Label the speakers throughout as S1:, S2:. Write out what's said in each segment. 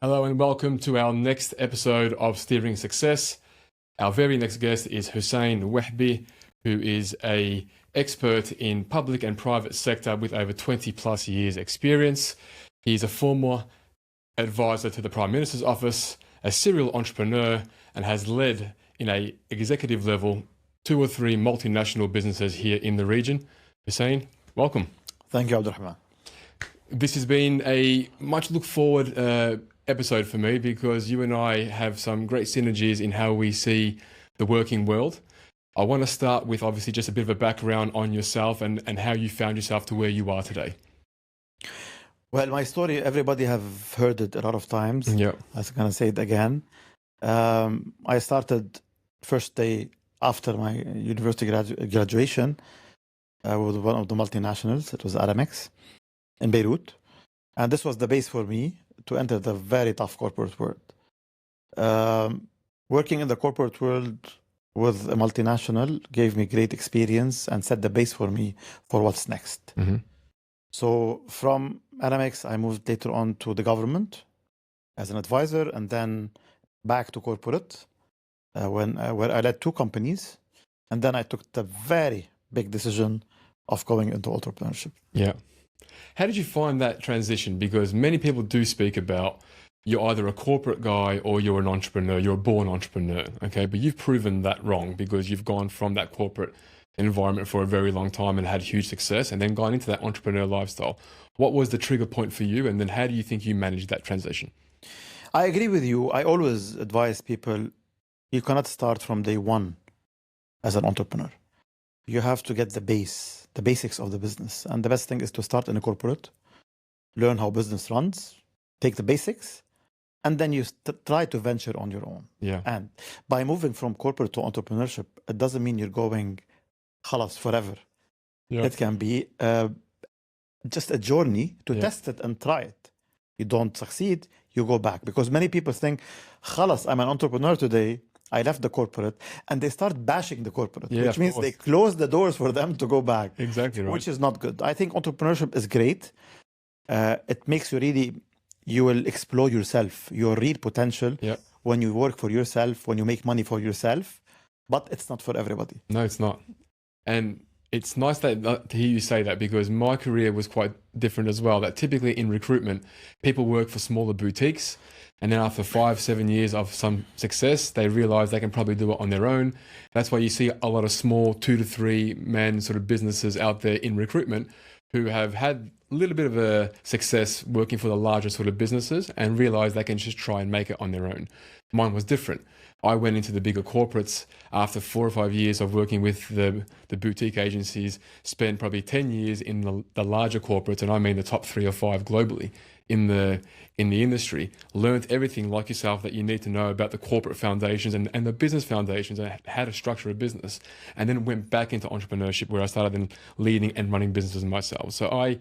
S1: Hello and welcome to our next episode of Steering Success. Our very next guest is Hussein Wehbe, who is an expert in public and private sector with over 20 plus years experience. He's a former advisor to the Prime Minister's office, a serial entrepreneur, and has led in a executive level 2 or 3 multinational businesses here in the region. Hussein, welcome.
S2: Thank you, Abdurrahman.
S1: This has been a much look forward episode for me because you and I have some great synergies in how we see the working world. I want to start with obviously just a bit of a background on yourself and how you found yourself to where you are today.
S2: Well, my story, everybody have heard it a lot of times.
S1: Yeah.
S2: I was going to say it again. I started first day after my university graduation with one of the multinationals. It was Aramex in Beirut. And this was the base for me to enter the very tough corporate world. Working in the corporate world with a multinational gave me great experience and set the base for me for what's next.
S1: Mm-hmm.
S2: So from Aramex, I moved later on to the government as an advisor and then back to corporate where I led 2 companies. And then I took the very big decision of going into entrepreneurship.
S1: Yeah. How did you find that transition? Because many people do speak about you're either a corporate guy or you're an entrepreneur, you're a born entrepreneur, okay? But you've proven that wrong because you've gone from that corporate environment for a very long time and had huge success and then gone into that entrepreneur lifestyle. What was the trigger point for you? And then how do you think you managed that transition?
S2: I agree with you. I always advise people, you cannot start from day one as an entrepreneur. You have to get the basics of the business. And the best thing is to start in a corporate, learn how business runs, take the basics, and then you try to venture on your own.
S1: Yeah.
S2: And by moving from corporate to entrepreneurship, it doesn't mean you're going khalas forever.
S1: Yeah.
S2: It can be just a journey to test it and try it. You don't succeed, you go back. Because many people think, khalas, I'm an entrepreneur today, I left the corporate, and they start bashing the corporate, which means they close the doors for them to go back.
S1: Exactly right.
S2: Which is not good. I think entrepreneurship is great. It makes you will explore yourself, your real potential when you work for yourself, when you make money for yourself, but it's not for everybody.
S1: No, it's not. And it's nice to hear you say that because my career was quite different as well. That typically in recruitment, people work for smaller boutiques. And then after 5-7 years of some success, they realize they can probably do it on their own. That's why you see a lot of small 2 to 3 man sort of businesses out there in recruitment who have had a little bit of a success working for the larger sort of businesses and realize they can just try and make it on their own. Mine was different. I went into the bigger corporates after 4 or 5 years of working with the boutique agencies, spent probably 10 years in the larger corporates, and I mean the top 3 or 5 globally in the industry, learned everything like yourself that you need to know about the corporate foundations and the business foundations and how to structure a business, and then went back into entrepreneurship where I started then leading and running businesses myself. So I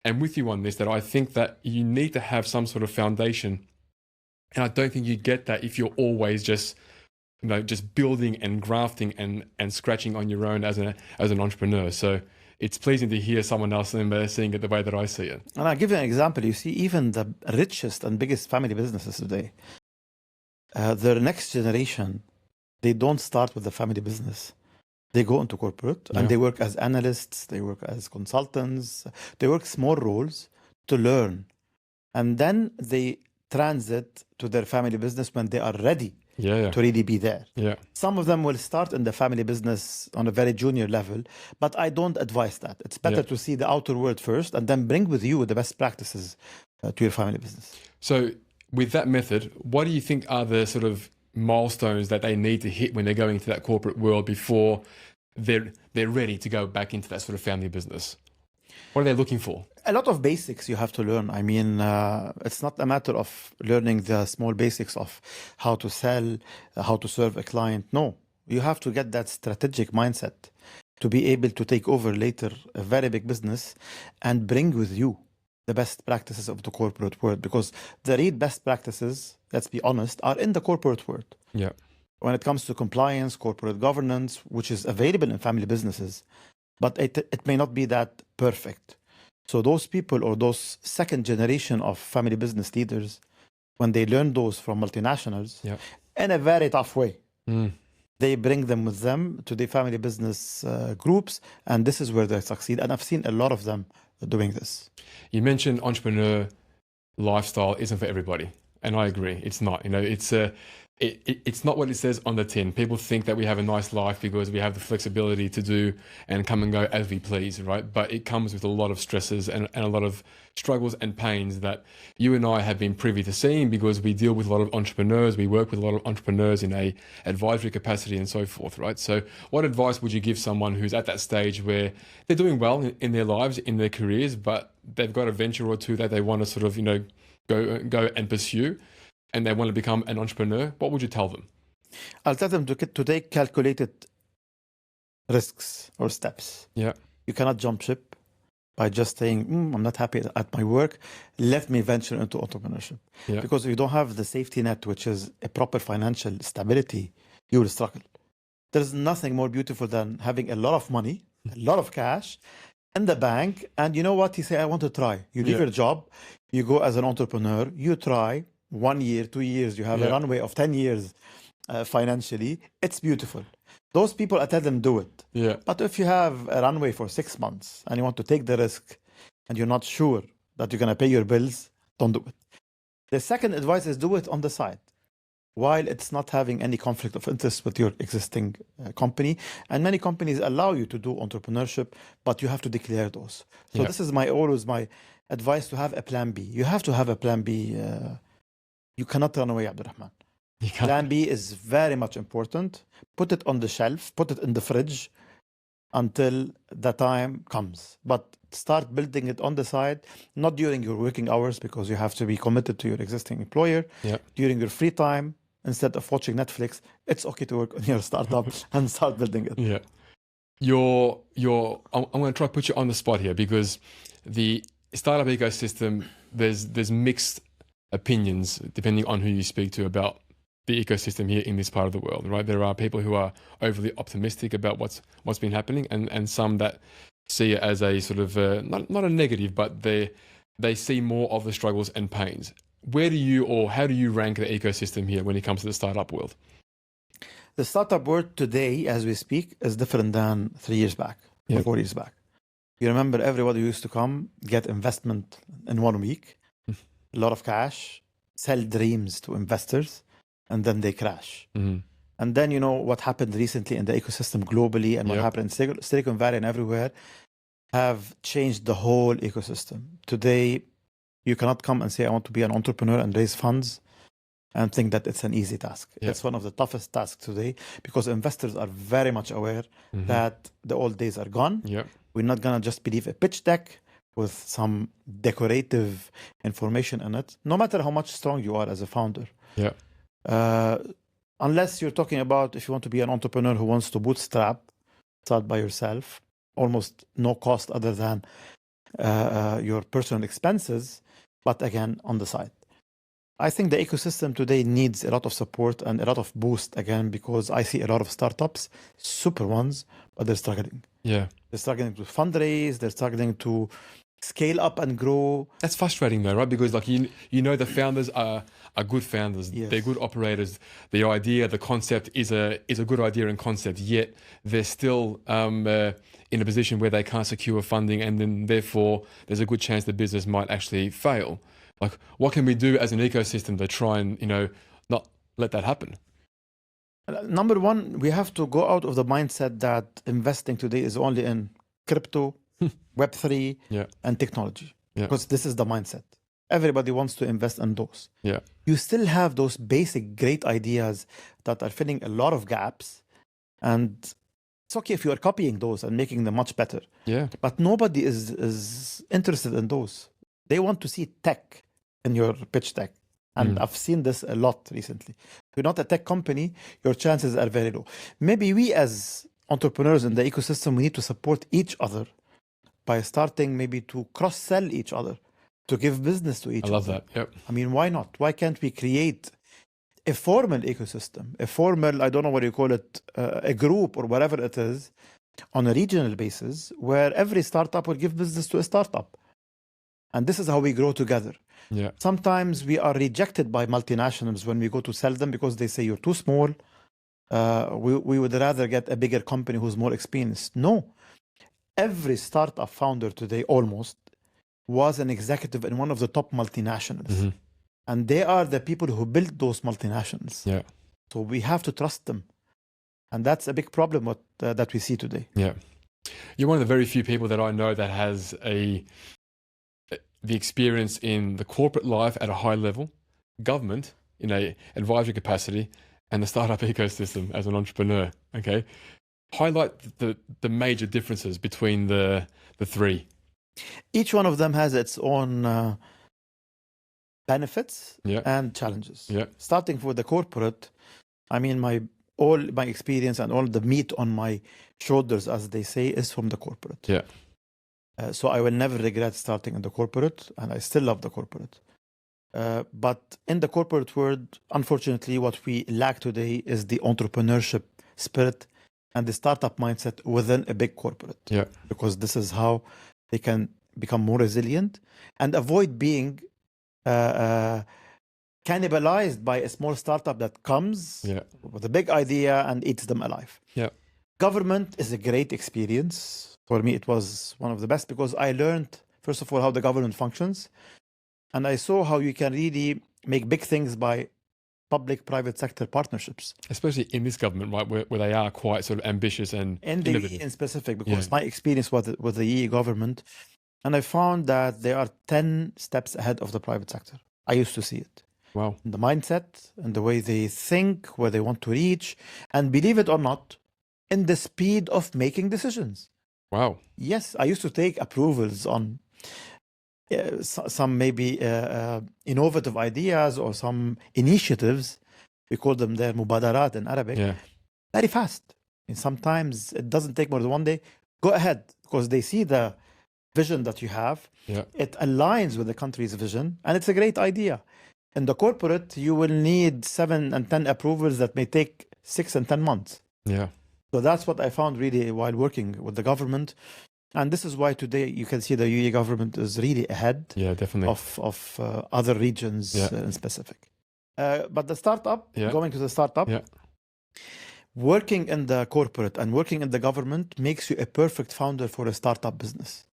S1: am with you on this, that I think that you need to have some sort of foundation. And I don't think you get that if you're always just building and grafting and scratching on your own as an entrepreneur. So it's pleasing to hear someone else seeing it the way that I see it.
S2: And I'll give you an example. You see, even the richest and biggest family businesses today, their next generation, they don't start with the family business. They go into corporate and they work as analysts, they work as consultants, they work small roles to learn. And then they transit to their family business when they are ready to really be there. Yeah. Some of them will start in the family business on a very junior level, but I don't advise that. It's better to see the outer world first and then bring with you the best practices to your family business.
S1: So with that method, what do you think are the sort of milestones that they need to hit when they're going into that corporate world before they're ready to go back into that sort of family business? What are they looking for?
S2: A lot of basics you have to learn. I mean, it's not a matter of learning the small basics of how to sell, how to serve a client. No, you have to get that strategic mindset to be able to take over later a very big business and bring with you the best practices of the corporate world. Because the real best practices, let's be honest, are in the corporate world.
S1: Yeah.
S2: When it comes to compliance, corporate governance, which is available in family businesses, but it may not be that perfect. So those people or those second generation of family business leaders, when they learn those from multinationals
S1: Yeah.
S2: in a very tough way.
S1: Mm.
S2: They bring them with them to the family business groups, and this is where they succeed. And I've seen a lot of them doing this.
S1: You mentioned entrepreneur lifestyle isn't for everybody, and I agree. It's not. It's not what it says on the tin. People think that we have a nice life because we have the flexibility to do and come and go as we please, right? But it comes with a lot of stresses and a lot of struggles and pains that you and I have been privy to seeing because we deal with a lot of entrepreneurs. We work with a lot of entrepreneurs in a advisory capacity and so forth, right? So what advice would you give someone who's at that stage where they're doing well in their lives, in their careers, but they've got a venture or two that they want to sort of, go and pursue, and they want to become an entrepreneur? What would you tell them?
S2: I'll tell them to take calculated risks or steps.
S1: Yeah.
S2: You cannot jump ship by just saying, I'm not happy at my work, let me venture into entrepreneurship.
S1: Yeah.
S2: Because if you don't have the safety net, which is a proper financial stability, you will struggle. There's nothing more beautiful than having a lot of money, a lot of cash in the bank. And you know what? You say, I want to try. You leave
S1: Yeah.
S2: your job, you go as an entrepreneur, you try 1 year, 2 years, you have a
S1: Yeah.
S2: runway of 10 years financially. It's beautiful. Those people, I tell them, do it.
S1: Yeah.
S2: But if you have a runway for 6 months and you want to take the risk and you're not sure that you're going to pay your bills, don't do it. The second advice is do it on the side while it's not having any conflict of interest with your existing company. And many companies allow you to do entrepreneurship, but you have to declare those. So
S1: Yeah.
S2: this is always my advice, to have a plan B. You have to have a plan B. You cannot run away, Abdurrahman.
S1: You can't.
S2: Plan B is very much important. Put it on the shelf, put it in the fridge until the time comes. But start building it on the side, not during your working hours because you have to be committed to your existing employer.
S1: Yeah.
S2: During your free time, instead of watching Netflix, it's okay to work on your startup and start building it.
S1: Yeah. I'm going to try to put you on the spot here because the startup ecosystem, there's mixed opinions depending on who you speak to about the ecosystem here in this part of the world, right? There are people who are overly optimistic about what's been happening, and some that see it as a sort of not a negative, but they see more of the struggles and pains. Where do you, or how do you rank the ecosystem here when it comes to the startup world?
S2: The startup world today, as we speak, is different than 3 years back
S1: Yeah.
S2: or 4 years back. You remember everybody used to come, get investment in 1 week, a lot of cash, sell dreams to investors, and then they crash.
S1: Mm-hmm.
S2: And then you know what happened recently in the ecosystem globally and what
S1: Yep.
S2: happened in Silicon Valley and everywhere have changed the whole ecosystem. Today, you cannot come and say, I want to be an entrepreneur and raise funds and think that it's an easy task.
S1: Yep.
S2: It's one of the toughest tasks today because investors are very much aware
S1: Mm-hmm.
S2: that the old days are gone.
S1: Yeah.
S2: We're not going to just believe a pitch deck with some decorative information in it, no matter how much strong you are as a founder.
S1: Yeah.
S2: Unless you're talking about if you want to be an entrepreneur who wants to bootstrap, start by yourself, almost no cost other than your personal expenses, but again, on the side. I think the ecosystem today needs a lot of support and a lot of boost again, because I see a lot of startups, super ones, but they're struggling.
S1: Yeah.
S2: They're struggling to fundraise, they're struggling to scale up and grow.
S1: That's frustrating though, right? Because like you know the founders are good founders.
S2: Yes.
S1: They're good operators. The idea, the concept is a good idea and concept, yet they're still in a position where they can't secure funding, and then therefore there's a good chance the business might actually fail. Like, what can we do as an ecosystem to try and, not let that happen?
S2: Number one, we have to go out of the mindset that investing today is only in crypto, Web3,
S1: Yeah.
S2: and technology.
S1: Yeah.
S2: Because this is the mindset. Everybody wants to invest in those.
S1: Yeah.
S2: You still have those basic great ideas that are filling a lot of gaps. And it's okay if you are copying those and making them much better.
S1: Yeah.
S2: But nobody is interested in those. They want to see tech in your pitch deck. And I've seen this a lot recently. If you're not a tech company, your chances are very low. Maybe we as entrepreneurs in the ecosystem, we need to support each other by starting maybe to cross-sell each other, to give business to each
S1: I
S2: other.
S1: love that. Yep.
S2: I mean, why not? Why can't we create a formal ecosystem, a formal, I don't know what you call it, a group or whatever it is, on a regional basis, where every startup will give business to a startup. And this is how we grow together.
S1: Yeah.
S2: Sometimes we are rejected by multinationals when we go to sell them because they say you're too small. We would rather get a bigger company who's more experienced. No. Every startup founder today almost was an executive in one of the top multinationals.
S1: Mm-hmm.
S2: And they are the people who built those multinationals.
S1: Yeah.
S2: So we have to trust them. And that's a big problem that we see today.
S1: Yeah. You're one of the very few people that I know that has the experience in the corporate life at a high level, government in a advisory capacity, and the startup ecosystem as an entrepreneur. Okay. Highlight the major differences between the three.
S2: Each one of them has its own benefits
S1: Yeah.
S2: and challenges.
S1: Yeah.
S2: Starting with the corporate, I mean, all my experience and all the meat on my shoulders, as they say, is from the corporate.
S1: Yeah.
S2: So I will never regret starting in the corporate, and I still love the corporate. But in the corporate world, unfortunately, what we lack today is the entrepreneurship spirit and the startup mindset within a big corporate.
S1: Yeah.
S2: Because this is how they can become more resilient and avoid being cannibalized by a small startup that comes with a big idea and eats them alive.
S1: Yeah.
S2: Government is a great experience. For me, it was one of the best because I learned, first of all, how the government functions. And I saw how you can really make big things by public-private sector partnerships.
S1: Especially in this government, right, where they are quite sort of ambitious and
S2: in the
S1: innovative.
S2: UAE in specific, because my experience with the UAE government, and I found that they are 10 steps ahead of the private sector. I used to see it.
S1: Wow.
S2: In the mindset and the way they think, where they want to reach, and believe it or not, in the speed of making decisions.
S1: Wow.
S2: Yes, I used to take approvals on some maybe innovative ideas or some initiatives. We call them their mubadarat in Arabic.
S1: Yeah.
S2: Very fast. And sometimes it doesn't take more than one day. Go ahead, because they see the vision that you have.
S1: Yeah.
S2: It aligns with the country's vision, and it's a great idea. In the corporate, you will need 7 and 10 approvals that may take 6 and 10 months.
S1: Yeah.
S2: So that's what I found really while working with the government. And this is why today you can see the UAE government is really ahead
S1: definitely.
S2: of other regions in specific. But the startup, going to the startup, working in the corporate and working in the government makes you a perfect founder for a startup business.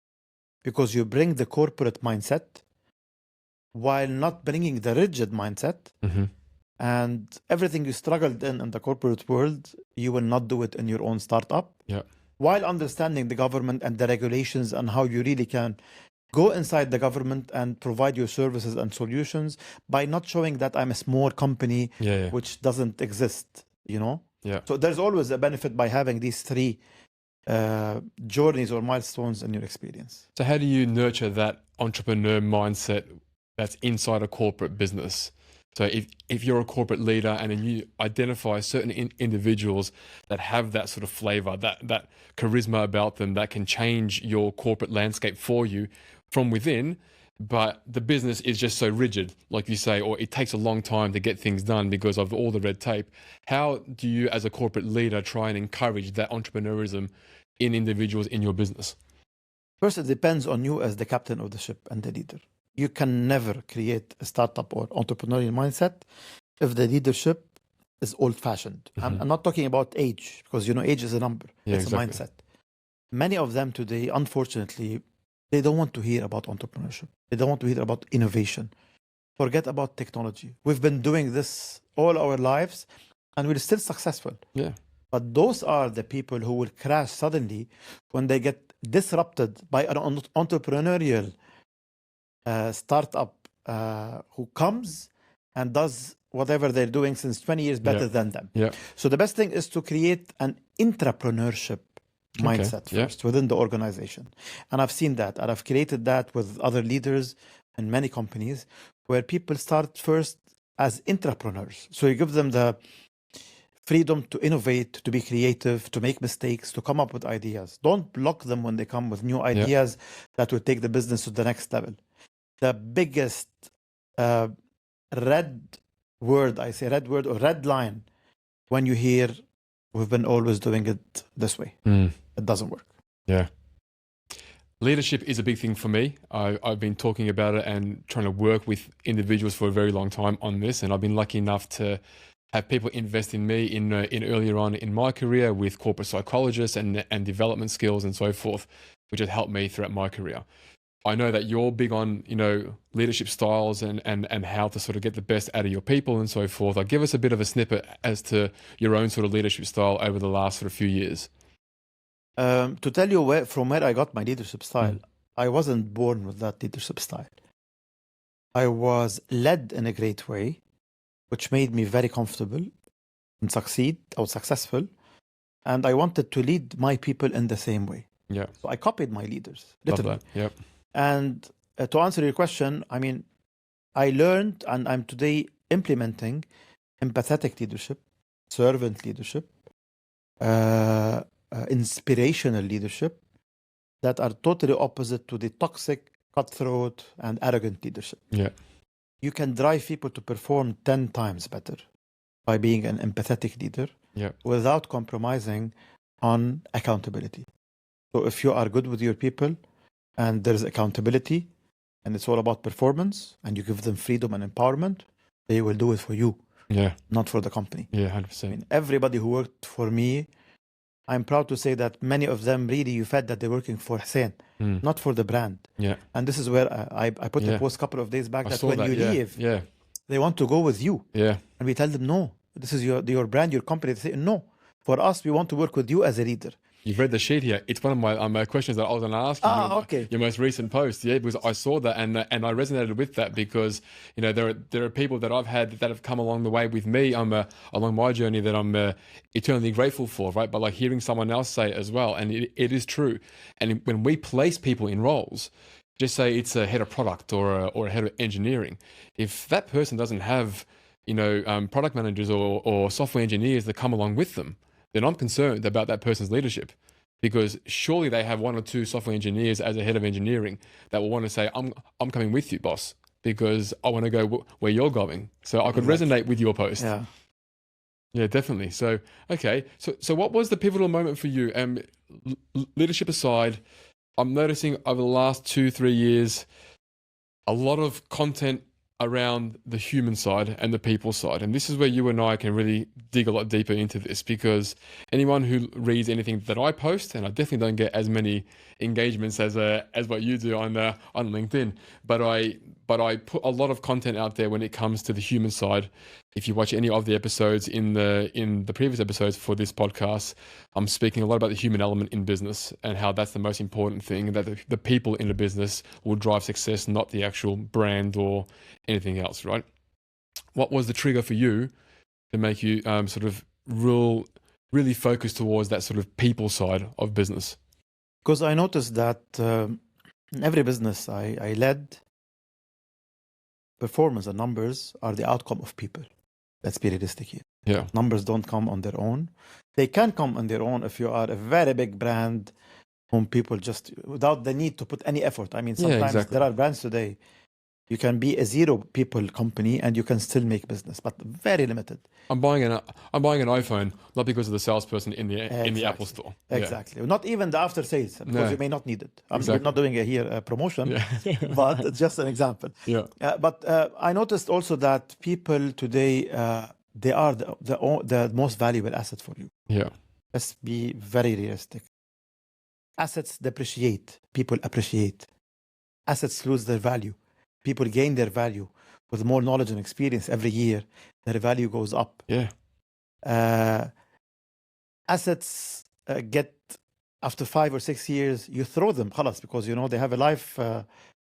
S2: Because you bring the corporate mindset while not bringing the rigid mindset.
S1: Mm-hmm.
S2: And everything you struggled in the corporate world, you will not do it in your own startup.
S1: Yeah.
S2: While understanding the government and the regulations and how you really can go inside the government and provide your services and solutions by not showing that I'm a small company which doesn't exist, you know?
S1: Yeah.
S2: So there's always a benefit by having these 3 journeys or milestones in your experience.
S1: So how do you nurture that entrepreneur mindset that's inside a corporate business? So if you're a corporate leader and then you identify certain individuals that have that sort of flavor, that charisma about them that can change your corporate landscape for you from within, but the business is just so rigid, like you say, or it takes a long time to get things done because of all the red tape. How do you as a corporate leader try and encourage that entrepreneurism in individuals in your business?
S2: First, it depends on you as the captain of the ship and the leader. You can never create a startup or entrepreneurial mindset if the leadership is old-fashioned.
S1: Mm-hmm.
S2: I'm not talking about age, because age is a number. It's a mindset. Many of them today, unfortunately, they don't want to hear about entrepreneurship. They don't want to hear about innovation. Forget about technology. We've been doing this all our lives, and we're still successful.
S1: Yeah.
S2: But those are the people who will crash suddenly when they get disrupted by an entrepreneurial startup who comes and does whatever they're doing since 20 years better than them.
S1: Yeah.
S2: So the best thing is to create an intrapreneurship mindset first within the organization. And I've seen that, and I've created that with other leaders in many companies where people start first as intrapreneurs. So you give them the freedom to innovate, to be creative, to make mistakes, to come up with ideas. Don't block them when they come with new ideas that will take the business to the next level. The biggest red word or red line when you hear we've been always doing it this way. It doesn't work.
S1: Yeah. Leadership is a big thing for me. I've been talking about it and trying to work with individuals for a very long time on this, and I've been lucky enough to have people invest in me in earlier on in my career with corporate psychologists and development skills and so forth, which has helped me throughout my career. I know that you're big on, leadership styles and how to sort of get the best out of your people and so forth. Like, give us a bit of a snippet as to your own sort of leadership style over the last sort of few years.
S2: To tell you from where I got my leadership style, I wasn't born with that leadership style. I was led in a great way, which made me very comfortable and successful. And I wanted to lead my people in the same way.
S1: Yeah.
S2: So I copied my leaders,
S1: Love
S2: literally.
S1: that. Yep.
S2: And to answer your question, I mean, I learned and I'm today implementing empathetic leadership, servant leadership, inspirational leadership that are totally opposite to the toxic, cutthroat, and arrogant leadership.
S1: Yeah.
S2: You can drive people to perform 10 times better by being an empathetic leader without compromising on accountability. So if you are good with your people and there's accountability and it's all about performance and you give them freedom and empowerment, they will do it for you, not for the company.
S1: Yeah, 100%.
S2: I mean, everybody who worked for me, I'm proud to say that many of them really, you felt that they're working for Hussein, not for the brand.
S1: Yeah.
S2: And this is where I put a post a couple of days back that when you leave,
S1: they
S2: want to go with you.
S1: Yeah.
S2: And we tell them, no, this is your brand, your company. They say, no, for us, we want to work with you as a leader.
S1: You've read the sheet here. It's one of my questions that I was going to ask you.
S2: Okay.
S1: Your most recent post, because I saw that and I resonated with that because there are people that I've had that have come along the way with me. Along my journey that I'm eternally grateful for, right? But like hearing someone else say it as well, and it is true. And when we place people in roles, just say it's a head of product or a head of engineering, if that person doesn't have product managers or software engineers that come along with them, then I'm concerned about that person's leadership, because surely they have one or two software engineers as a head of engineering that will want to say, I'm coming with you, boss, because I want to go where you're going. So I could resonate with your post. Yeah, definitely. So, okay. So what was the pivotal moment for you? Leadership aside, I'm noticing over the last 2-3 years, a lot of content around the human side and the people side. And this is where you and I can really dig a lot deeper into this, because anyone who reads anything that I post, and I definitely don't get as many engagements as what you do on LinkedIn, but I put a lot of content out there when it comes to the human side. If you watch any of the episodes in the previous episodes for this podcast, I'm speaking a lot about the human element in business and how that's the most important thing, and that the people in the business will drive success, not the actual brand or anything else, right? What was the trigger for you to make you sort of really focus towards that sort of people side of business?
S2: Because I noticed that in every business I led, performance and numbers are the outcome of people. Let's be realistic here.
S1: Yeah.
S2: Numbers don't come on their own. They can come on their own if you are a very big brand whom people just, without the need to put any effort. I mean, sometimes there are brands today, you can be a 0 people company and you can still make business, but very limited.
S1: I'm buying an iPhone not because of the salesperson in the Apple store.
S2: Exactly. Not even the after sales, because you may not need it. We're not doing a promotion, but it's just an example.
S1: Yeah.
S2: But I noticed also that people today, they are the most valuable asset for you.
S1: Yeah.
S2: Let's be very realistic. Assets depreciate, people appreciate. Assets lose their value. People gain their value with more knowledge and experience every year. Their value goes up.
S1: Yeah.
S2: Assets get, after 5 or 6 years, you throw them, khalas, because they have a life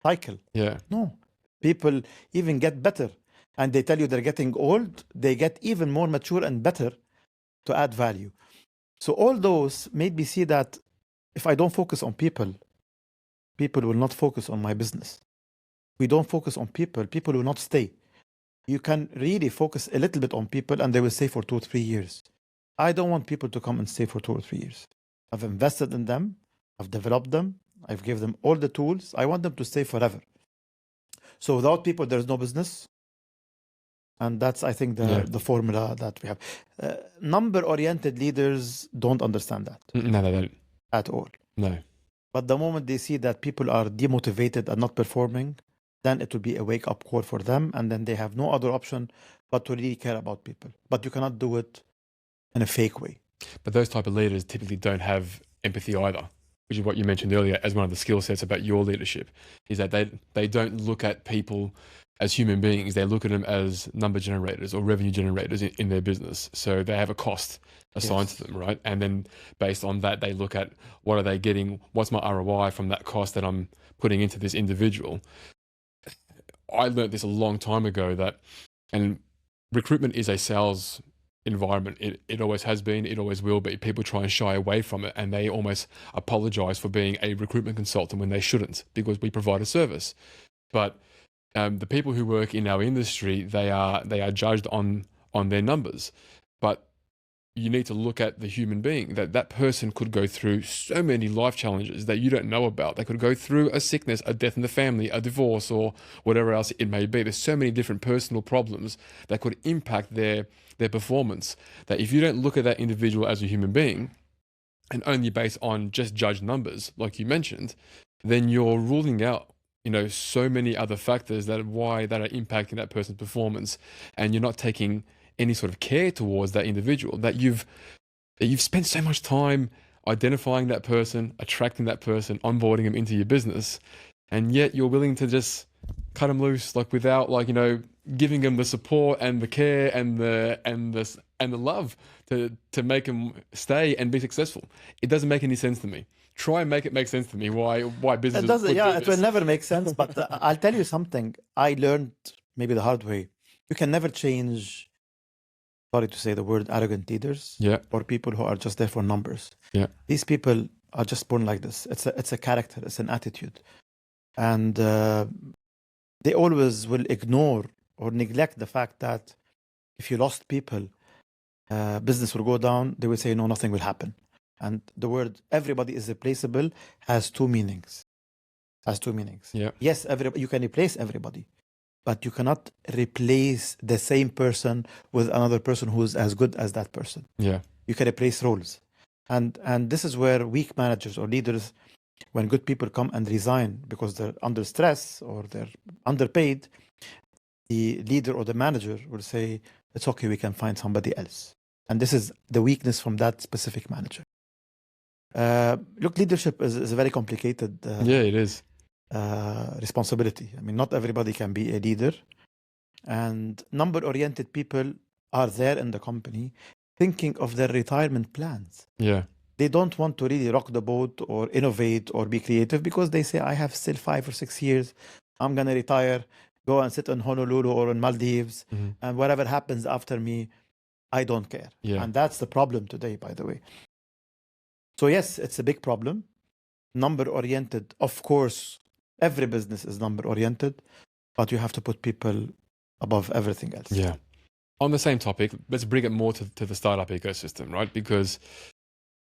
S2: cycle.
S1: Yeah.
S2: No, people even get better, and they tell you they're getting old. They get even more mature and better to add value. So all those made me see that if I don't focus on people, people will not focus on my business. We don't focus on people, people will not stay. You can really focus a little bit on people and they will stay for 2 or 3 years. I don't want people to come and stay for 2 or 3 years. I've invested in them. I've developed them. I've given them all the tools. I want them to stay forever. So without people, there's no business. And that's, I think, the formula that we have. Number-oriented leaders don't understand that.
S1: No, they don't.
S2: At all.
S1: No.
S2: But the moment they see that people are demotivated and not performing, then it will be a wake-up call for them, and then they have no other option but to really care about people. But you cannot do it in a fake way.
S1: But those type of leaders typically don't have empathy either, which is what you mentioned earlier as one of the skill sets about your leadership, is that they don't look at people as human beings. They look at them as number generators or revenue generators in their business. So they have a cost assigned to them, right? And then based on that, they look at what are they getting? What's my ROI from that cost that I'm putting into this individual? I learned this a long time ago that, and recruitment is a sales environment. It always has been, it always will be. People try and shy away from it, and they almost apologize for being a recruitment consultant when they shouldn't, because we provide a service. But the people who work in our industry, they are judged on their numbers. But you need to look at the human being, that person could go through so many life challenges that you don't know about. They could go through a sickness, a death in the family, a divorce, or whatever else it may be. There's so many different personal problems that could impact their performance, that if you don't look at that individual as a human being and only based on just judge numbers, like you mentioned, then you're ruling out, so many other factors that are impacting that person's performance, and you're not taking any sort of care towards that individual, that you've spent so much time identifying that person, attracting that person, onboarding them into your business, and yet you're willing to just cut them loose, without giving them the support and the care and the love to make them stay and be successful. It doesn't make any sense to me. Try and make it make sense to me why business.
S2: It doesn't. Yeah, it will never make sense. But I'll tell you something. I learned maybe the hard way. You can never change. Sorry to say the word, arrogant leaders.
S1: Yeah.
S2: Or people who are just there for numbers.
S1: Yeah.
S2: These people are just born like this. It's a character. It's an attitude, and they always will ignore or neglect the fact that if you lost people, business will go down. They will say, no, nothing will happen. And the word everybody is replaceable has two meanings.
S1: Yeah.
S2: Yes, you can replace everybody, but you cannot replace the same person with another person who's as good as that person.
S1: Yeah.
S2: You can replace roles. And this is where weak managers or leaders, when good people come and resign because they're under stress or they're underpaid, the leader or the manager will say, it's okay, we can find somebody else. And this is the weakness from that specific manager. Look, leadership is a very complicated
S1: it is.
S2: Responsibility. I mean, not everybody can be a leader. And number-oriented people are there in the company thinking of their retirement plans.
S1: Yeah.
S2: They don't want to really rock the boat or innovate or be creative because they say, I have still 5 or 6 years. I'm going to retire, go and sit in Honolulu or in Maldives, and whatever happens after me, I don't care.
S1: Yeah.
S2: And that's the problem today, by the way. So yes, it's a big problem. Number-oriented, of course, every business is number-oriented, but you have to put people above everything else.
S1: Yeah. On the same topic, let's bring it more to the startup ecosystem, right? Because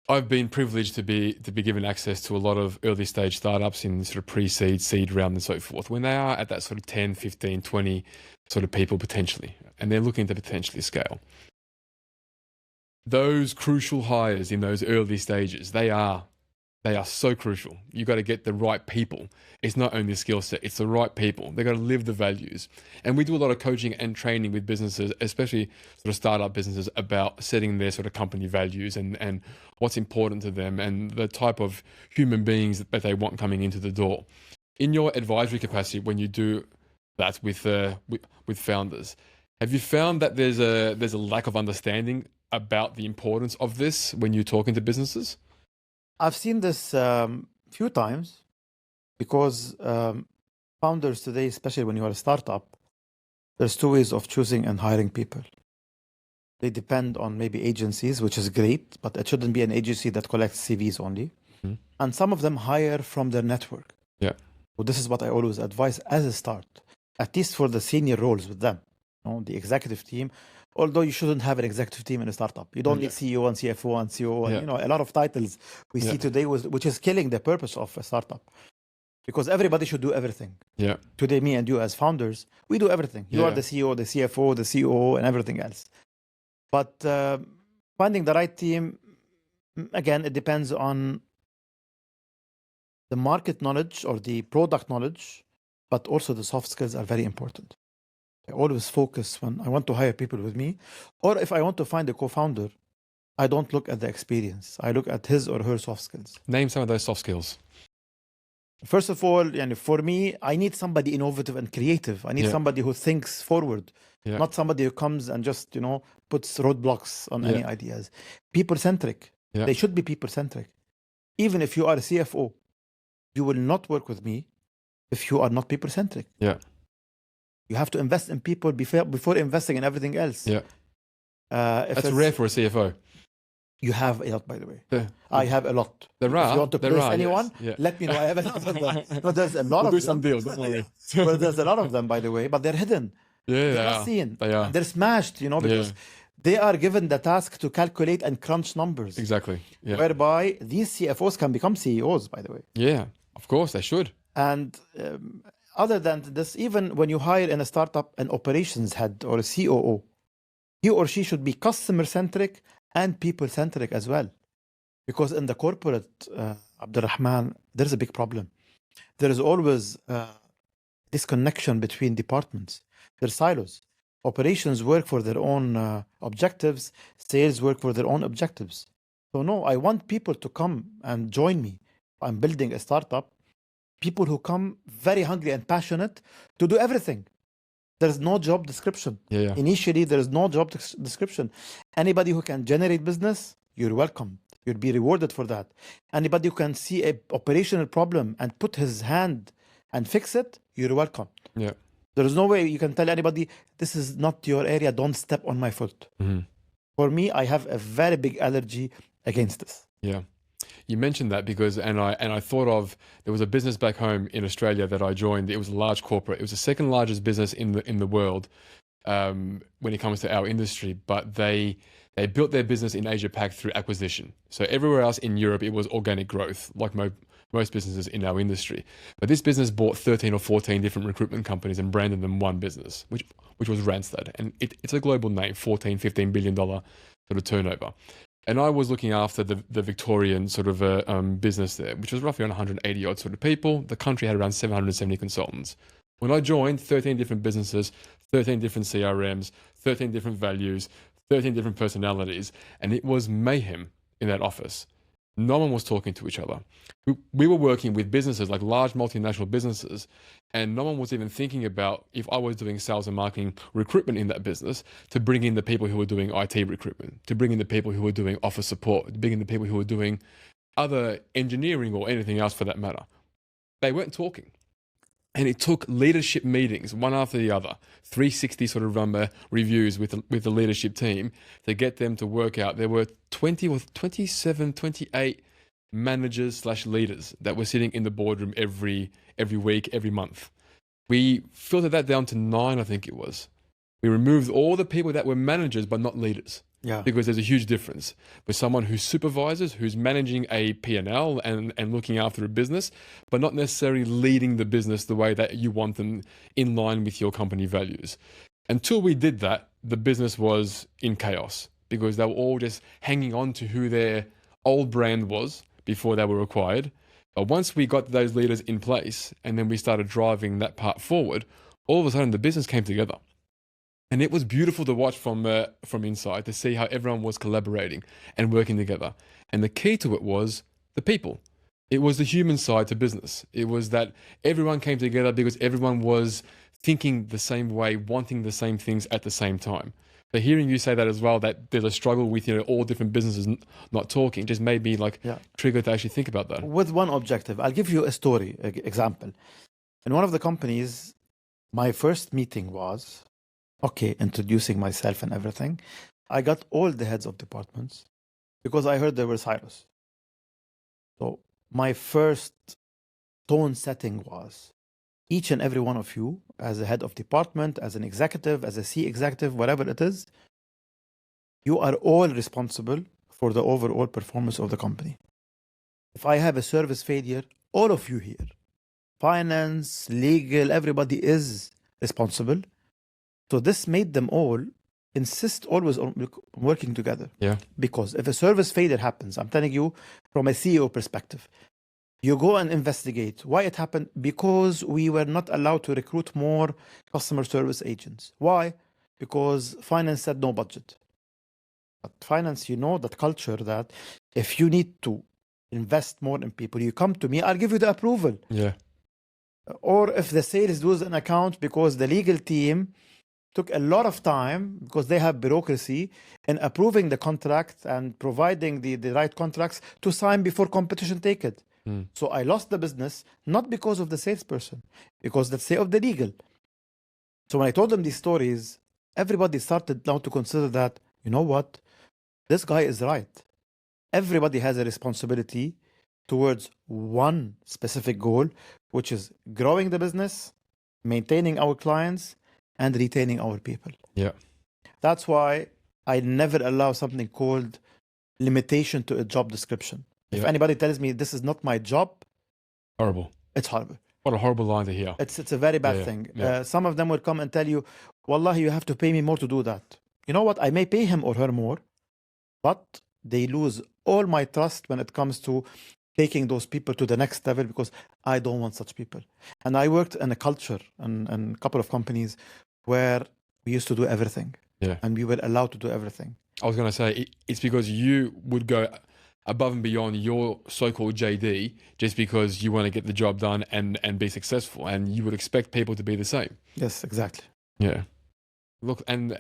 S1: I've been privileged to be given access to a lot of early stage startups in sort of pre-seed, seed round and so forth, when they are at that sort of 10, 15, 20 sort of people potentially, and they're looking to potentially scale. Those crucial hires in those early stages, they are so crucial. You got to get the right people. It's not only a skill set, it's the right people. They got to live the values. And we do a lot of coaching and training with businesses, especially sort of startup businesses, about setting their sort of company values and what's important to them and the type of human beings that they want coming into the door. In your advisory capacity, when you do that with founders, have you found that there's a lack of understanding about the importance of this when you're talking to businesses?
S2: I've seen this few times because founders today, especially when you are a startup, there's 2 ways of choosing and hiring people. They depend on maybe agencies, which is great, but it shouldn't be an agency that collects CVs only. And some of them hire from their network.
S1: Yeah.
S2: So this is what I always advise as a start, at least for the senior roles with them, the executive team. Although you shouldn't have an executive team in a startup. You don't need CEO and CFO and COO and a lot of titles we see today, which is killing the purpose of a startup. Because everybody should do everything.
S1: Yeah.
S2: Today, me and you as founders, we do everything. You are the CEO, the CFO, the COO, and everything else. But finding the right team, again, it depends on the market knowledge or the product knowledge, but also the soft skills are very important. I always focus when I want to hire people with me, or if I want to find a co-founder, I don't look at the experience. I look at his or her soft skills.
S1: Name some of those soft skills.
S2: First of all, for me, I need somebody innovative and creative. I need
S1: Yeah.
S2: somebody who thinks forward,
S1: Yeah.
S2: not somebody who comes and just, puts roadblocks on any
S1: Yeah.
S2: ideas. People-centric.
S1: Yeah.
S2: They should be people-centric. Even if you are a CFO, you will not work with me if you are not people-centric.
S1: Yeah.
S2: You have to invest in people before investing in everything else.
S1: Yeah.
S2: If
S1: That's
S2: it's-
S1: rare for a CFO.
S2: You have a lot, by the way.
S1: Yeah.
S2: I have a lot.
S1: There
S2: If
S1: are.
S2: you want to
S1: There
S2: place
S1: are,
S2: anyone,
S1: yes. Yeah.
S2: let me know. I have a lot of them. No, there's a lot
S1: We'll
S2: of
S1: do
S2: them.
S1: some deals, don't worry.
S2: Well, there's a lot of them, by the way, but they're hidden.
S1: Yeah,
S2: They're
S1: they
S2: not
S1: are.
S2: seen.
S1: They are.
S2: They're smashed, because they are given the task to calculate and crunch numbers.
S1: Exactly. Yeah.
S2: Whereby these CFOs can become CEOs, by the way.
S1: Yeah. Of course, they should.
S2: And other than this, even when you hire in a startup an operations head or a COO, he or she should be customer-centric and people-centric as well. Because in the corporate, Abdurrahman, there's a big problem. There is always disconnection between departments. They're silos. Operations work for their own objectives. Sales work for their own objectives. So no, I want people to come and join me. I'm building a startup. People who come very hungry and passionate to do everything. There's no job description.
S1: Yeah.
S2: Initially, there is no job description. Anybody who can generate business, you're welcome. You'll be rewarded for that. Anybody who can see a operational problem and put his hand and fix it, you're welcome.
S1: Yeah.
S2: There is no way you can tell anybody, this is not your area, don't step on my foot.
S1: Mm-hmm.
S2: For me, I have a very big allergy against this.
S1: Yeah. You mentioned that because, and I thought of, there was a business back home in Australia that I joined. It was a large corporate. It was the second largest business in the world when it comes to our industry. But they built their business in Asia Pac through acquisition. So everywhere else in Europe, it was organic growth, like most businesses in our industry. But this business bought 13 or 14 different recruitment companies and branded them one business, which was Randstad. And it's a global name, $14, $15 billion sort of turnover. And I was looking after the Victorian sort of business there, which was roughly around 180 odd sort of people. The country had around 770 consultants. When I joined, 13 different businesses, 13 different CRMs, 13 different values, 13 different personalities, and it was mayhem in that office. No one was talking to each other. We were working with businesses, like large multinational businesses, and no one was even thinking about, if I was doing sales and marketing recruitment in that business, to bring in the people who were doing IT recruitment, to bring in the people who were doing office support, to bring in the people who were doing other engineering or anything else for that matter. They weren't talking. And it took leadership meetings, one after the other, 360 sort of reviews with the leadership team to get them to work out. There were 20 or 27, 28 managers / leaders that were sitting in the boardroom every week, every month. We filtered that down to 9, I think it was. We removed all the people that were managers but not leaders.
S2: Yeah.
S1: Because there's a huge difference with someone who supervises, who's managing a P&L and looking after a business, but not necessarily leading the business the way that you want them in line with your company values. Until we did that, the business was in chaos because they were all just hanging on to who their old brand was before they were acquired. But once we got those leaders in place and then we started driving that part forward, all of a sudden the business came together. And it was beautiful to watch from inside, to see how everyone was collaborating and working together. And the key to it was the people. It was the human side to business. It was that everyone came together because everyone was thinking the same way, wanting the same things at the same time. So hearing you say that as well, that there's a struggle with all different businesses not talking, just made me trigger to actually think about that.
S2: With one objective, I'll give you a story example. In one of the companies, my first meeting was, introducing myself and everything. I got all the heads of departments because I heard there were silos. So my first tone setting was, each and every one of you, as a head of department, as an executive, as a C executive, whatever it is, you are all responsible for the overall performance of the company. If I have a service failure, all of you here, finance, legal, everybody is responsible. So this made them all insist always on working together.
S1: Yeah.
S2: Because if a service failure happens, I'm telling you from a CEO perspective, You go and investigate why it happened. Because we were not allowed to recruit more customer service agents. Why? Because finance said no budget. But finance, you know, that culture that if you need to invest more in people, you come to me, I'll give you the approval.
S1: Yeah.
S2: Or if the sales lose an account because the legal team took a lot of time because they have bureaucracy in approving the contract and providing the right contracts to sign before competition take it. So I lost the business, not because of the salesperson, because let's say of the legal. So when I told them these stories, everybody started now to consider that, you know what, this guy is right. Everybody has a responsibility towards one specific goal, which is growing the business, maintaining our clients, and retaining our people.
S1: Yeah.
S2: That's why I never allow something called limitation to a job description. If anybody tells me this is not my job,
S1: Horrible.
S2: it's horrible.
S1: What a horrible line to hear.
S2: It's a very bad thing. Some of them will come and tell you, Wallahi, you have to pay me more to do that. You know what? I may pay him or her more, but they lose all my trust when it comes to taking those people to the next level, because I don't want such people. And I worked in a culture and a couple of companies where we used to do everything.
S1: Yeah.
S2: And we were allowed to do everything.
S1: I was going to say, it's because you would go above and beyond your so-called JD just because you want to get the job done and be successful, and you would expect people to be the same.
S2: Yes, exactly.
S1: Yeah. Look, and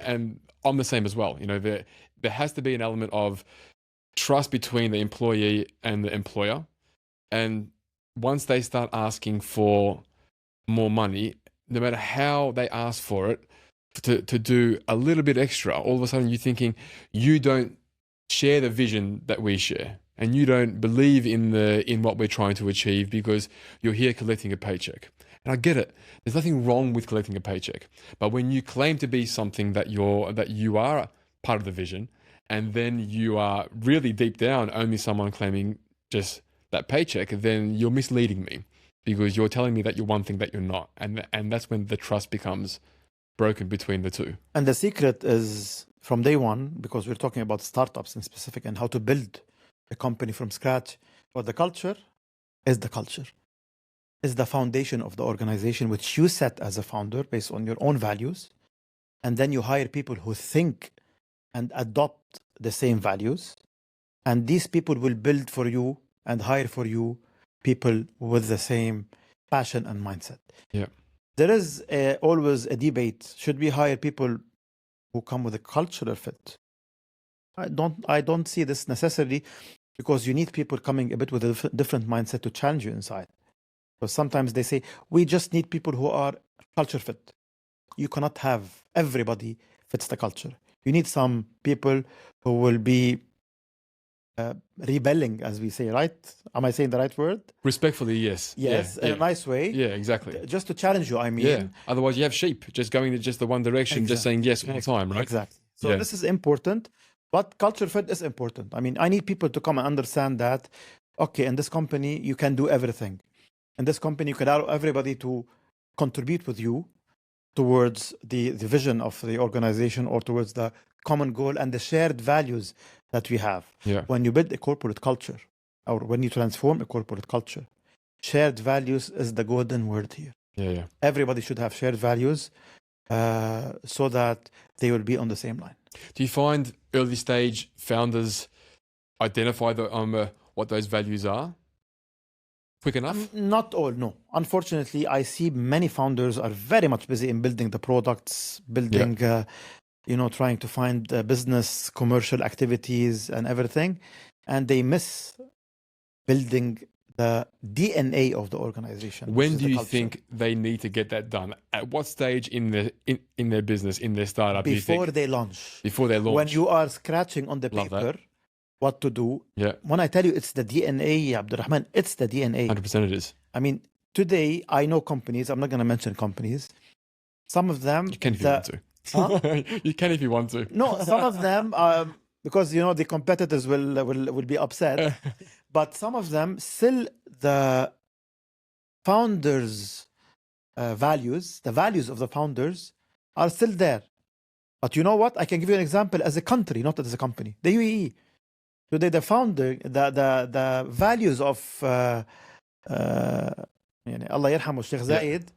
S1: I'm the same as well. You know, there has to be an element of trust between the employee and the employer. And once they start asking for more money, no matter how they ask for it, to do a little bit extra, all of a sudden you're thinking you don't share the vision that we share, and you don't believe in what we're trying to achieve because you're here collecting a paycheck. And I get it. There's nothing wrong with collecting a paycheck. But when you claim to be something that you are part of the vision, and then you are really deep down only someone claiming just that paycheck, then you're misleading me, because you're telling me that you're one thing that you're not. And that's when the trust becomes broken between the two. And
S2: the secret is from day one, because we're talking about startups in specific and how to build a company from scratch. But the culture is the foundation of the organization, which you set as a founder based on your own values. And then you hire people who think and adopt the same values. And these people will build for you and hire for you people with the same passion and mindset.
S1: Yeah.
S2: There is always a debate. Should we hire people who come with a cultural fit? I don't see this necessarily, because you need people coming a bit with a different mindset to challenge you inside. So sometimes they say, we just need people who are culture fit. You cannot have everybody fits the culture. You need some people who will be rebelling, as we say, right? Am I saying the right word?
S1: Respectfully, yes.
S2: Yes, in a nice way.
S1: Yeah, exactly.
S2: Just to challenge you, I mean.
S1: Yeah. Otherwise, you have sheep just going in just the one direction, just saying yes all the time, right?
S2: Exactly. So this is important, but culture fit is important. I mean, I need people to come and understand that, okay, in this company, you can do everything. In this company, you can allow everybody to contribute with you towards the vision of the organization, or towards the common goal and the shared values that we have.
S1: Yeah.
S2: When you build a corporate culture, or when you transform a corporate culture, shared values is the golden word here.
S1: Yeah.
S2: Everybody should have shared values so that they will be on the same line.
S1: Do you find early stage founders identify what those values are quick enough?
S2: Not all, no. Unfortunately, I see many founders are very much busy in building the products, building, trying to find business, commercial activities and everything. And they miss building the DNA of the organization.
S1: When do you think they need to get that done? At what stage in their business, in their startup?
S2: Before they launch.
S1: Before they launch.
S2: When you are scratching on the paper what to do.
S1: Yeah.
S2: When I tell you it's the DNA, Abdurrahman, it's the DNA.
S1: 100% it is.
S2: I mean, today I know companies, I'm not going to mention companies. Some of them...
S1: You can if you want to.
S2: Huh?
S1: You can if you want to.
S2: No, some of them, because, the competitors will be upset. But some of them still the founders' values, the values of the founders are still there. But you know what? I can give you an example as a country, not as a company. The UAE. Today, the founder, the values of يعني الله يرحمه الشيخ زايد,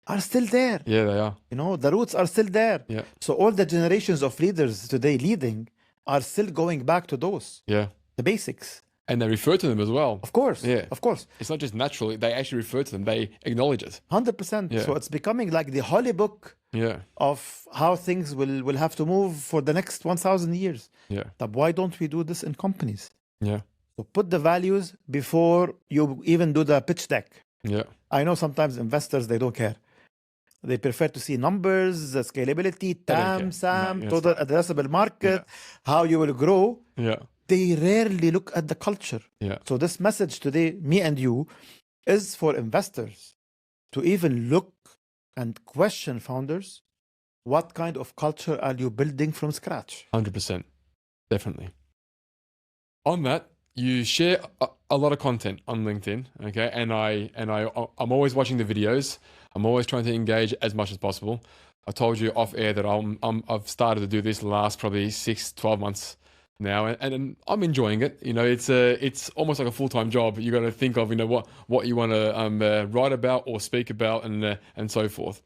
S2: are still there.
S1: Yeah, they are.
S2: You know, the roots are still there.
S1: Yeah.
S2: So all the generations of leaders today leading are still going back to those,
S1: Yeah.
S2: the basics.
S1: And they refer to them as well.
S2: Of course.
S1: Yeah.
S2: Of course.
S1: It's not just natural. They actually refer to them. They acknowledge it.
S2: 100%.
S1: Yeah.
S2: So it's becoming like the holy book
S1: Yeah.
S2: of how things will have to move for the next 1,000 years.
S1: Yeah.
S2: But why don't we do this in companies?
S1: Yeah.
S2: So put the values before you even do the pitch deck.
S1: Yeah.
S2: I know sometimes investors, they don't care. They prefer to see numbers, the scalability, TAM, SAM,
S1: No,
S2: total addressable market, how you will grow.
S1: Yeah.
S2: They rarely look at the culture.
S1: Yeah.
S2: So this message today, me and you, is for investors to even look and question founders. What kind of culture are you building from scratch?
S1: 100%. Definitely. On that, you share a lot of content on LinkedIn, okay? And I'm always watching the videos. I'm always trying to engage as much as possible. I told you off air that I've started to do this the last probably 6-12 months now, and I'm enjoying it. You know, it's almost like a full-time job. You got to think of, you know, what you want to write about or speak about, and so forth.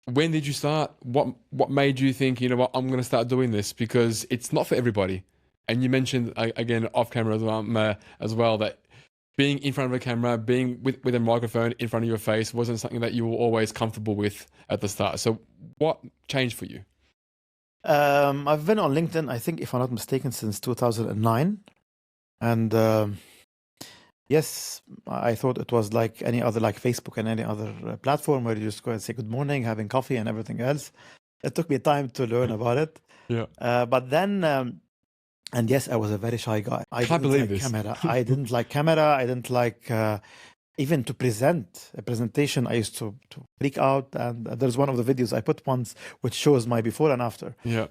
S1: When did you start? What made you think, you know what, I'm going to start doing this? Because it's not for everybody. And you mentioned again off camera as well that being in front of a camera, being with a microphone in front of your face wasn't something that you were always comfortable with at the start. So what changed for you?
S2: I've been on LinkedIn, I think, if I'm not mistaken, since 2009. And yes, I thought it was like any other, like Facebook and any other platform where you just go and say good morning, having coffee and everything else. It took me time to learn about it.
S1: Yeah.
S2: But then, and yes, I was a very shy guy. I
S1: Can't
S2: didn't
S1: believe
S2: like
S1: this.
S2: camera. I didn't like camera. I didn't like even to present a presentation. I used to freak out. And there's one of the videos I put once which shows my before and after.
S1: Yeah.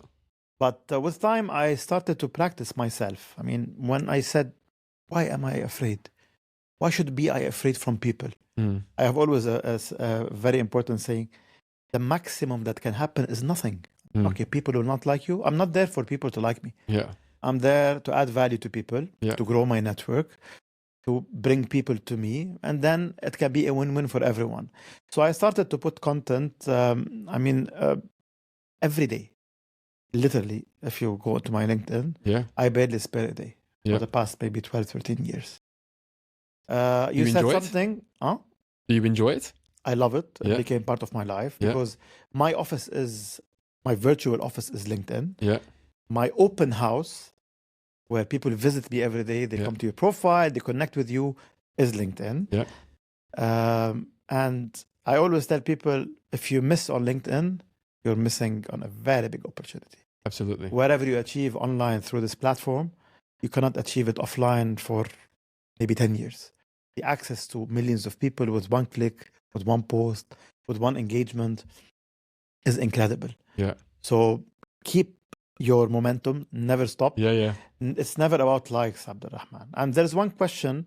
S2: But with time, I started to practice myself. I mean, when I said, why am I afraid? Why should be I afraid from people?
S1: Mm.
S2: I have always a very important saying, the maximum that can happen is nothing.
S1: Mm.
S2: Okay, people will not like you. I'm not there for people to like me.
S1: Yeah.
S2: I'm there to add value to people,
S1: Yeah.
S2: to grow my network, to bring people to me, and then it can be a win-win for everyone. So I started to put content, every day. Literally, if you go to my LinkedIn,
S1: Yeah.
S2: I barely spare a day
S1: Yeah.
S2: for the past maybe 12, 13 years.
S1: You
S2: You said
S1: enjoy it?
S2: something, huh?
S1: Do you enjoy it?
S2: I love it. It
S1: Yeah.
S2: became part of my life
S1: Yeah.
S2: because my virtual office is LinkedIn.
S1: Yeah.
S2: My open house, where people visit me every day, they
S1: Yeah.
S2: come to your profile, they connect with you, is LinkedIn.
S1: Yeah.
S2: And I always tell people, if you miss on LinkedIn, you're missing on a very big opportunity.
S1: Absolutely.
S2: Whatever you achieve online through this platform, you cannot achieve it offline for maybe 10 years. The access to millions of people with one click, with one post, with one engagement is incredible.
S1: Yeah.
S2: So keep your momentum, never stop.
S1: Yeah. Yeah.
S2: It's never about likes, Abdurrahman. And there's one question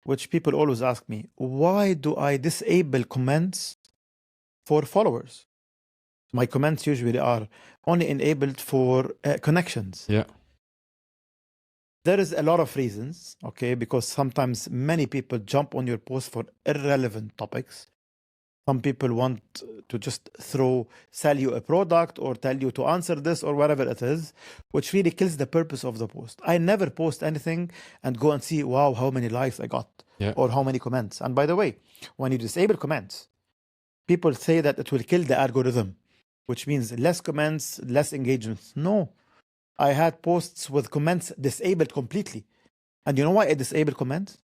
S2: which people always ask me, why do I disable comments for followers? My comments usually are only enabled for connections.
S1: Yeah.
S2: There is a lot of reasons, okay, because sometimes many people jump on your post for irrelevant topics. Some people want to just sell you a product or tell you to answer this or whatever it is, which really kills the purpose of the post. I never post anything and go and see, wow, how many likes I got,
S1: Yeah.
S2: or how many comments. And by the way, when you disable comments, people say that it will kill the algorithm, which means less comments, less engagements. No, I had posts with comments disabled completely. And you know why I disable comments?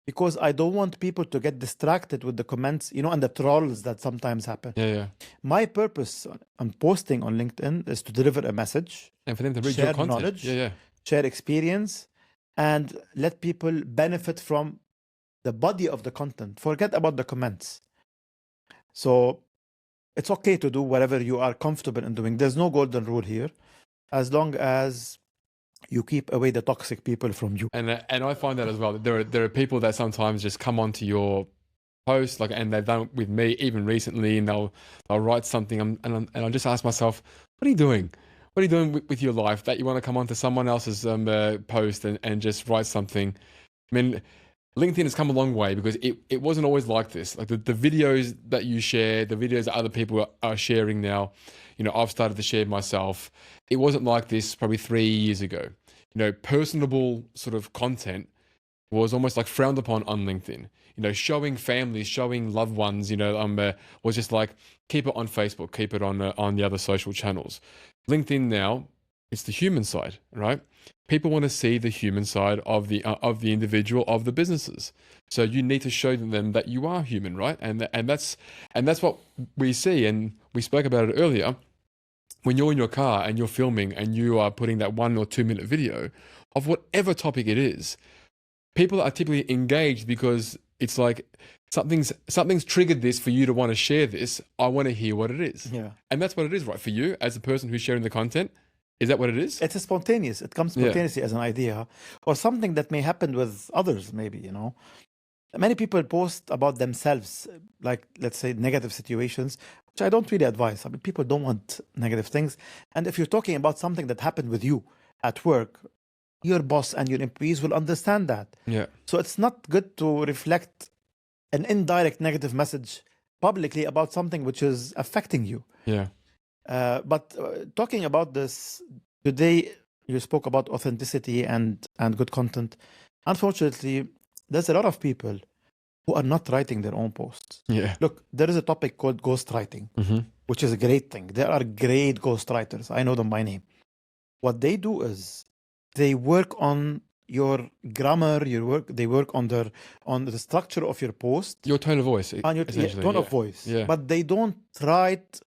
S2: Because I don't want people to get distracted with the comments, and the trolls that sometimes happen.
S1: Yeah. Yeah.
S2: My purpose on posting on LinkedIn is to deliver a message,
S1: And for them to read
S2: share
S1: your content.
S2: knowledge,
S1: Yeah. Yeah.
S2: share experience, and let people benefit from the body of the content. Forget about the comments. So it's okay to do whatever you are comfortable in doing. There's no golden rule here, as long as you keep away the toxic people from you.
S1: And I find that as well. There are people that sometimes just come onto your post, and they've done it with me even recently, and they'll write something, and I just ask myself, what are you doing? What are you doing with your life that you want to come onto someone else's post and just write something? I mean, LinkedIn has come a long way because it wasn't always like this. Like the videos that you share, the videos that other people are sharing now, I've started to share myself. It wasn't like this probably 3 years ago. Personable sort of content was almost like frowned upon on LinkedIn. Showing families, showing loved ones, was just like, keep it on Facebook, keep it on the other social channels. LinkedIn now, it's the human side, right? People want to see the human side of the individual, of the businesses. So you need to show them that you are human, right? And that's what we see. And we spoke about it earlier. When you're in your car and you're filming and you are putting that 1 or 2 minute video of whatever topic it is, people are typically engaged because it's like something's triggered this for you to want to share this. I want to hear what it is.
S2: Yeah.
S1: And that's what it is, right? For you as a person who's sharing the content. Is that what it is?
S2: It's spontaneous. It comes spontaneously as an idea or something that may happen with others, maybe, Many people post about themselves, like, let's say, negative situations, which I don't really advise. I mean, people don't want negative things. And if you're talking about something that happened with you at work, your boss and your employees will understand that.
S1: Yeah.
S2: So it's not good to reflect an indirect negative message publicly about something which is affecting you.
S1: Yeah.
S2: But talking about this today, you spoke about authenticity and good content. Unfortunately, there's a lot of people who are not writing their own posts.
S1: Yeah.
S2: Look, there is a topic called ghostwriting, which is a great thing. There are great ghostwriters. I know them by name. What they do is they work on your grammar, they work on the structure of your post,
S1: your tone of voice,
S2: on your tone of voice.
S1: Yeah.
S2: But they don't write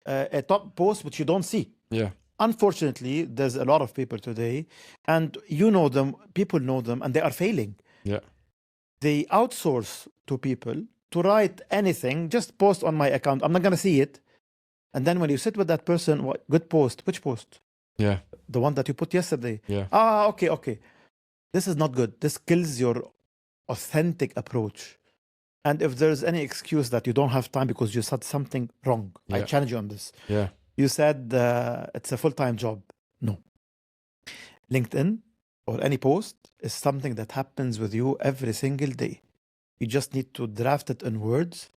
S2: a top post which you don't see.
S1: Yeah.
S2: Unfortunately, there's a lot of people today, and people know them, and they are failing.
S1: Yeah.
S2: They outsource to people to write anything, just post on my account. I'm not going to see it. And then when you sit with that person, good post, which post?
S1: Yeah.
S2: The one that you put yesterday.
S1: Yeah.
S2: Okay. This is not good. This kills your authentic approach. And if there's any excuse that you don't have time because you said something wrong, I challenge you on this.
S1: Yeah.
S2: You said it's a full-time job. No. LinkedIn or any post is something that happens with you every single day. You just need to draft it in words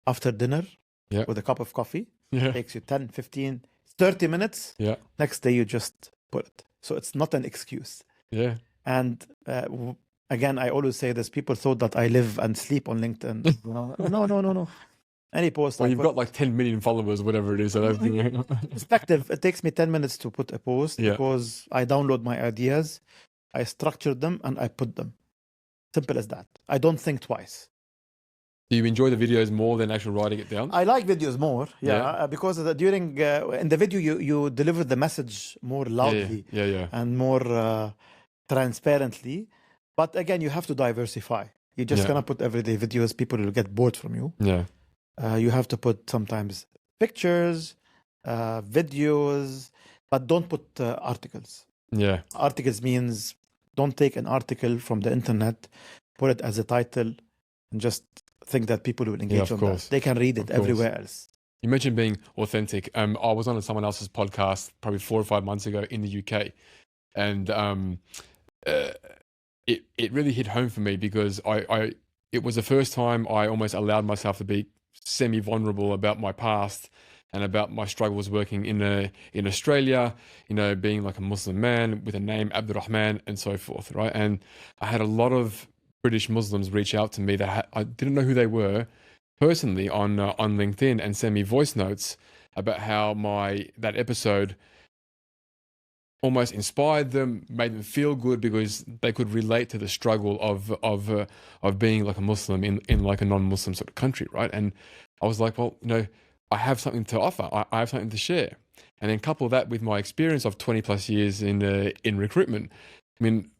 S2: after dinner with a cup of coffee.
S1: Yeah.
S2: It takes you 10, 15, 30 minutes.
S1: Yeah.
S2: Next day, you just put it. So it's not an excuse.
S1: Yeah.
S2: And again, I always say this. People thought that I live and sleep on LinkedIn. No. Any post.
S1: Well, you've got like 10 million followers, whatever it is. I don't think.
S2: Perspective. It takes me 10 minutes to put a post because I download my ideas, I structure them, and I put them. Simple as that. I don't think twice.
S1: Do you enjoy the videos more than actually writing it down?
S2: I like videos more, because during in the video you deliver the message more loudly, and more transparently. But again, you have to diversify. You just cannot put everyday videos. People will get bored from you.
S1: Yeah.
S2: You have to put sometimes pictures, videos, but don't put articles.
S1: Yeah.
S2: Articles means don't take an article from the internet, put it as a title, and just think that people will engage on that. They can read it everywhere else.
S1: You mentioned being authentic. I was on someone else's podcast probably 4 or 5 months ago in the UK, and it really hit home for me because it was the first time I almost allowed myself to be semi-vulnerable about my past and about my struggles working in Australia, being like a Muslim man with a name Abdurrahman and so forth, right? And I had a lot of British Muslims reach out to me that I didn't know who they were personally on LinkedIn and send me voice notes about how that episode almost inspired them, made them feel good because they could relate to the struggle of being like a Muslim in like a non-Muslim sort of country, right? And I was like, well, I have something to offer. I have something to share. And then couple that with my experience of 20 plus years in recruitment. I mean,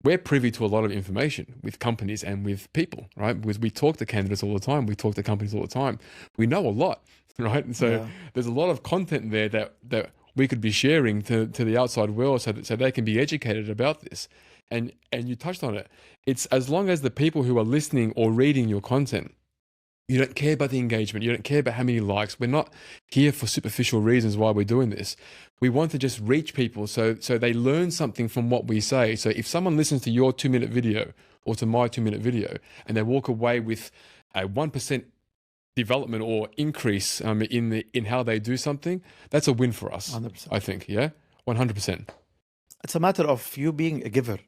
S1: we're privy to a lot of information with companies and with people, right? Because we talk to candidates all the time. We talk to companies all the time. We know a lot, right? And so there's a lot of content there that we could be sharing to the outside world so they can be educated about this. And you touched on it. It's as long as the people who are listening or reading your content, you don't care about the engagement. You don't care about how many likes. We're not here for superficial reasons why we're doing this. We want to just reach people so they learn something from what we say. So if someone listens to your 2-minute video or to my 2-minute video, and they walk away with a 1% development or increase in how they do something, that's a win for us.
S2: 100%.
S1: I think, yeah, 100%.
S2: It's a matter of you being a giver.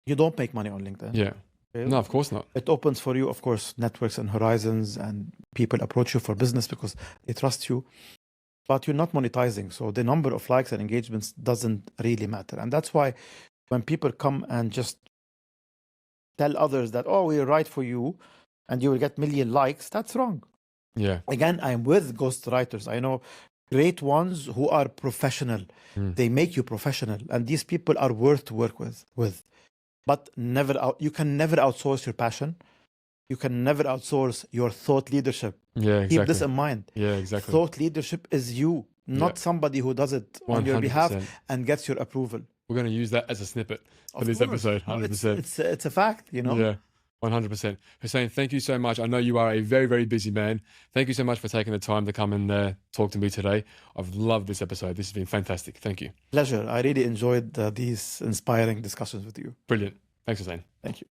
S2: You don't make money on LinkedIn.
S1: Yeah.
S2: Okay?
S1: No, of course not.
S2: It opens for you, of course, networks and horizons, and people approach you for business because they trust you. But you're not monetizing. So the number of likes and engagements doesn't really matter. And that's why when people come and just tell others that, oh, we'll write for you and you will get million likes, that's wrong.
S1: Yeah.
S2: Again, I'm with ghostwriters. I know great ones who are professional. They make you professional. And these people are worth to work with. But you can never outsource your passion. You can never outsource your thought leadership.
S1: Yeah, exactly.
S2: Keep this in mind.
S1: Yeah, exactly.
S2: Thought leadership is you, not somebody who does it on your behalf and gets your approval.
S1: We're going to use that as a snippet for
S2: Of
S1: this
S2: course.
S1: episode, 100%.
S2: It's a fact, you know?
S1: Yeah, 100%. Hussein, thank you so much. I know you are a very, very busy man. Thank you so much for taking the time to come and talk to me today. I've loved this episode. This has been fantastic. Thank you.
S2: Pleasure. I really enjoyed these inspiring discussions with you.
S1: Brilliant. Thanks, Hussein.
S2: Thank you.